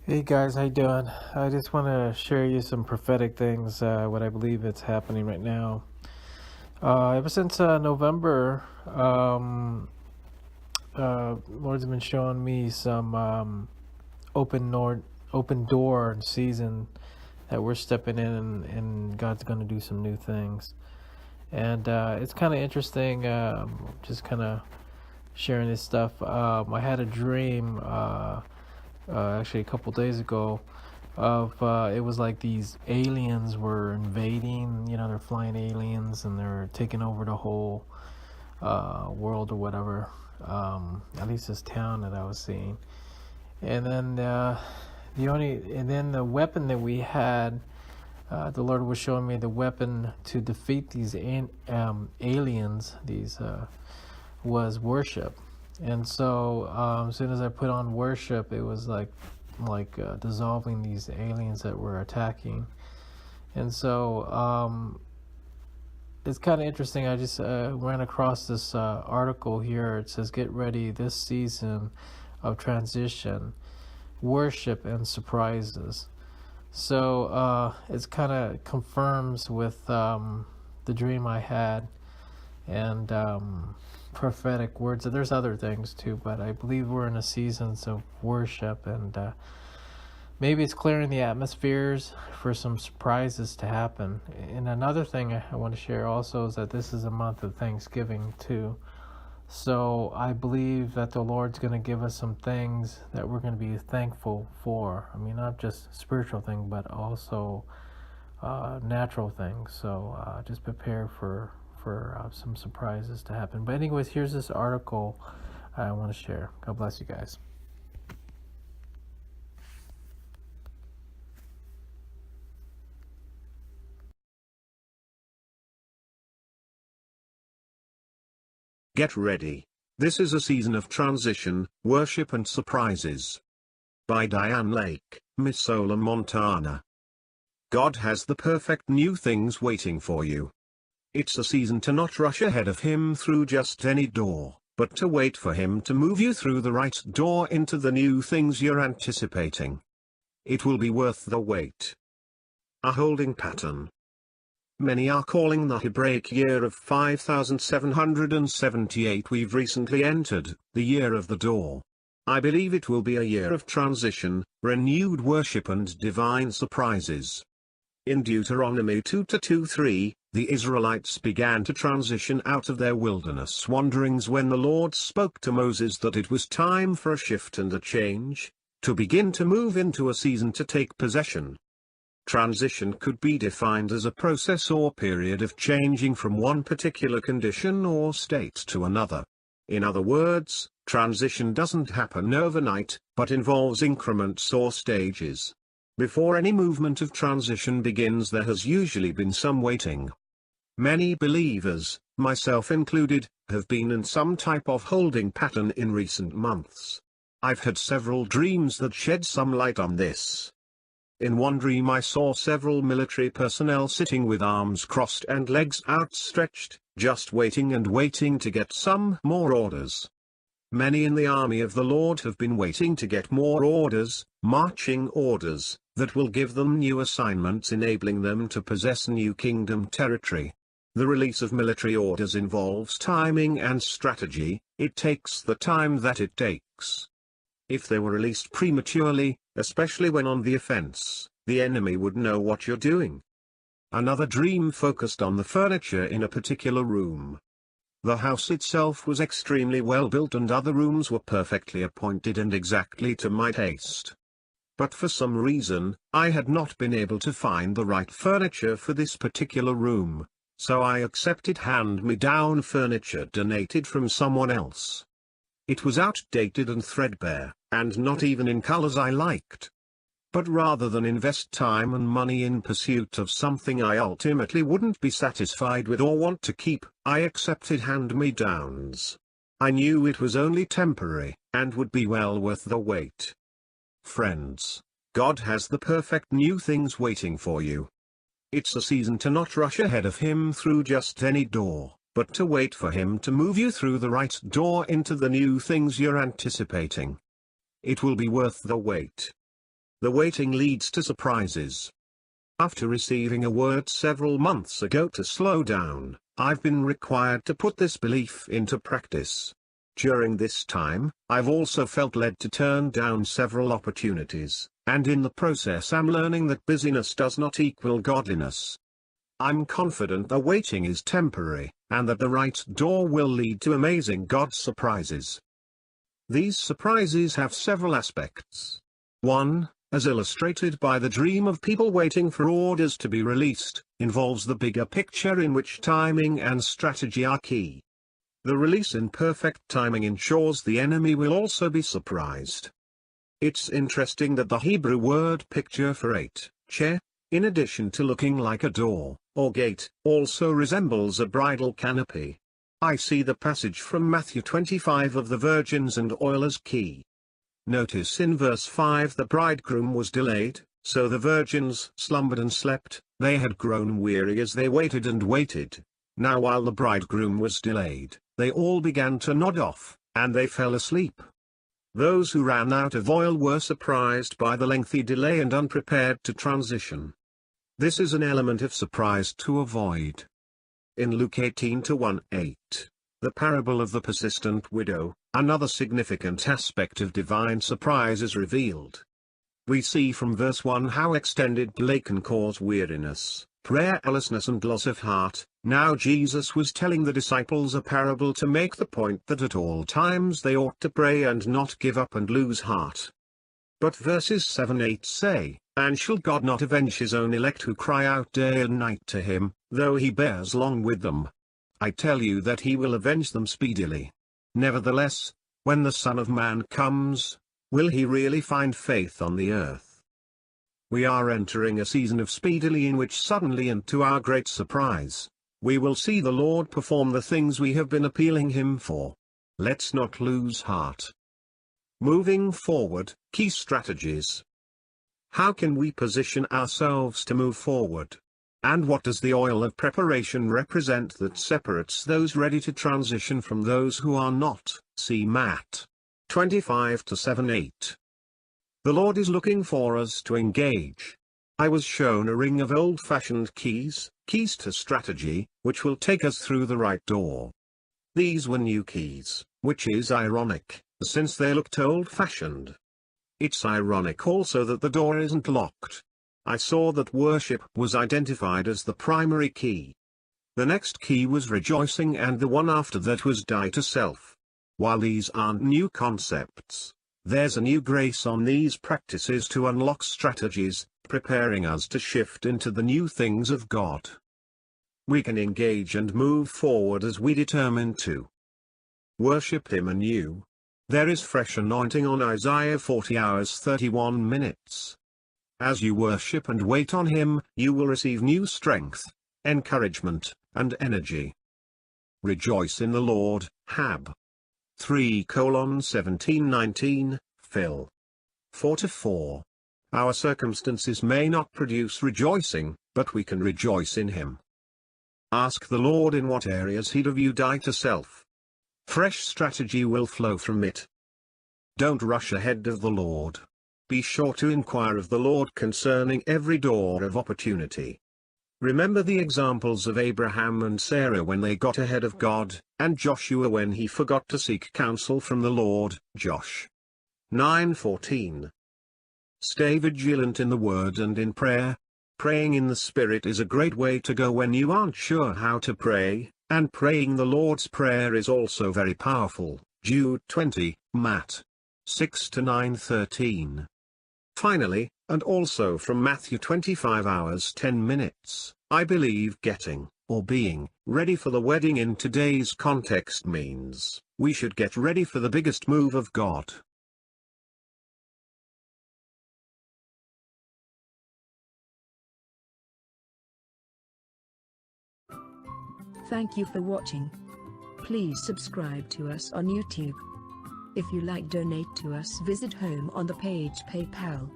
Hey guys, how you doing? I just want to share you some prophetic things, what I believe it's happening right now. Ever since November, Lord's been showing me some open door season that we're stepping in, and God's going to do some new things. And it's kind of interesting, just kind of sharing this stuff. I had a dream. Actually a couple days ago of it was like these aliens were invading, they're flying aliens and they're taking over the whole world or whatever, at least this town that I was seeing. And then the weapon that we had, the Lord was showing me the weapon to defeat these aliens, these was worship. And so as soon as I put on worship, it was like dissolving these aliens that were attacking. And so it's kind of interesting. I just ran across this article here. It says, "Get ready this season of transition, worship and surprises." So it's kind of confirms with the dream I had, and prophetic words. There's other things too, but I believe we're in a season of worship, and maybe it's clearing the atmospheres for some surprises to happen. And another thing I want to share also is that this is a month of Thanksgiving too. So I believe that the Lord's going to give us some things that we're going to be thankful for. I mean, not just spiritual things, but also natural things. So just prepare for some surprises to happen. But anyways, here's this article I want to share. God bless you guys. Get ready. This is a season of transition, worship and surprises. By Diane Lake, Missoula, Montana. God has the perfect new things waiting for you. It's a season to not rush ahead of Him through just any door, but to wait for Him to move you through the right door into the new things you're anticipating. It will be worth the wait. A holding pattern. Many are calling the Hebraic year of 5778 we've recently entered, the year of the door. I believe it will be a year of transition, renewed worship and divine surprises. In Deuteronomy 2-3, the Israelites began to transition out of their wilderness wanderings when the Lord spoke to Moses that it was time for a shift and a change, to begin to move into a season to take possession. Transition could be defined as a process or period of changing from one particular condition or state to another. In other words, transition doesn't happen overnight, but involves increments or stages. Before any movement of transition begins, there has usually been some waiting. Many believers, myself included, have been in some type of holding pattern in recent months. I've had several dreams that shed some light on this. In one dream I saw several military personnel sitting with arms crossed and legs outstretched, just waiting and waiting to get some more orders. Many in the army of the Lord have been waiting to get more orders, marching orders, that will give them new assignments enabling them to possess new kingdom territory. The release of military orders involves timing and strategy. It takes the time that it takes. If they were released prematurely, especially when on the offense, the enemy would know what you're doing. Another dream focused on the furniture in a particular room. The house itself was extremely well built and other rooms were perfectly appointed and exactly to my taste. But for some reason, I had not been able to find the right furniture for this particular room, so I accepted hand-me-down furniture donated from someone else. It was outdated and threadbare, and not even in colors I liked. But rather than invest time and money in pursuit of something I ultimately wouldn't be satisfied with or want to keep, I accepted hand-me-downs. I knew it was only temporary, and would be well worth the wait. Friends, God has the perfect new things waiting for you. It's a season to not rush ahead of Him through just any door, but to wait for Him to move you through the right door into the new things you're anticipating. It will be worth the wait. The waiting leads to surprises. After receiving a word several months ago to slow down, I've been required to put this belief into practice. During this time, I've also felt led to turn down several opportunities, and in the process I'm learning that busyness does not equal godliness. I'm confident the waiting is temporary, and that the right door will lead to amazing God surprises. These surprises have several aspects. 1, as illustrated by the dream of people waiting for orders to be released, involves the bigger picture in which timing and strategy are key. The release in perfect timing ensures the enemy will also be surprised. It's interesting that the Hebrew word picture for 8, che, in addition to looking like a door, or gate, also resembles a bridal canopy. I see the passage from Matthew 25 of the virgins and oil as key. Notice in verse 5 the bridegroom was delayed, so the virgins slumbered and slept. They had grown weary as they waited and waited. Now while the bridegroom was delayed, they all began to nod off, and they fell asleep. Those who ran out of oil were surprised by the lengthy delay and unprepared to transition. This is an element of surprise to avoid. In Luke 18:1-8, the parable of the persistent widow, another significant aspect of divine surprise is revealed. We see from verse 1 how extended delay can cause weariness, prayerlessness and loss of heart. Now Jesus was telling the disciples a parable to make the point that at all times they ought to pray and not give up and lose heart. But verses 7-8 say, "And shall God not avenge his own elect who cry out day and night to him, though he bears long with them? I tell you that he will avenge them speedily. Nevertheless, when the Son of Man comes, will he really find faith on the earth?" We are entering a season of speedily in which suddenly and to our great surprise, we will see the Lord perform the things we have been appealing him for. Let's not lose heart. Moving forward, key strategies. How can we position ourselves to move forward? And what does the oil of preparation represent that separates those ready to transition from those who are not? See Matt 25-7-8. The Lord is looking for us to engage. I was shown a ring of old-fashioned keys to strategy, which will take us through the right door. These were new keys, which is ironic, since they looked old-fashioned. It's ironic also that the door isn't locked. I saw that worship was identified as the primary key. The next key was rejoicing, and the one after that was die to self. While these aren't new concepts, there's a new grace on these practices to unlock strategies, preparing us to shift into the new things of God. We can engage and move forward as we determine to worship him anew. There is fresh anointing on Isaiah 40 hours 31 minutes. As you worship and wait on him, you will receive new strength, encouragement, and energy. Rejoice in the Lord, Hab 3:17-19, Phil 4-4. Our circumstances may not produce rejoicing, but we can rejoice in him. Ask the Lord in what areas he'd have you die to self. Fresh strategy will flow from it. Don't rush ahead of the Lord. Be sure to inquire of the Lord concerning every door of opportunity. Remember the examples of Abraham and Sarah when they got ahead of God, and Joshua when he forgot to seek counsel from the Lord, Josh 9:14. Stay vigilant in the Word and in prayer. Praying in the Spirit is a great way to go when you aren't sure how to pray, and praying the Lord's Prayer is also very powerful. Jude 20, Matt 6-9-13. Finally, and also from Matthew 25 hours 10 minutes, I believe getting, or being, ready for the wedding in today's context means, we should get ready for the biggest move of God. Thank you for watching. Please subscribe to us on YouTube. If you like donate to us, visit home on the page PayPal.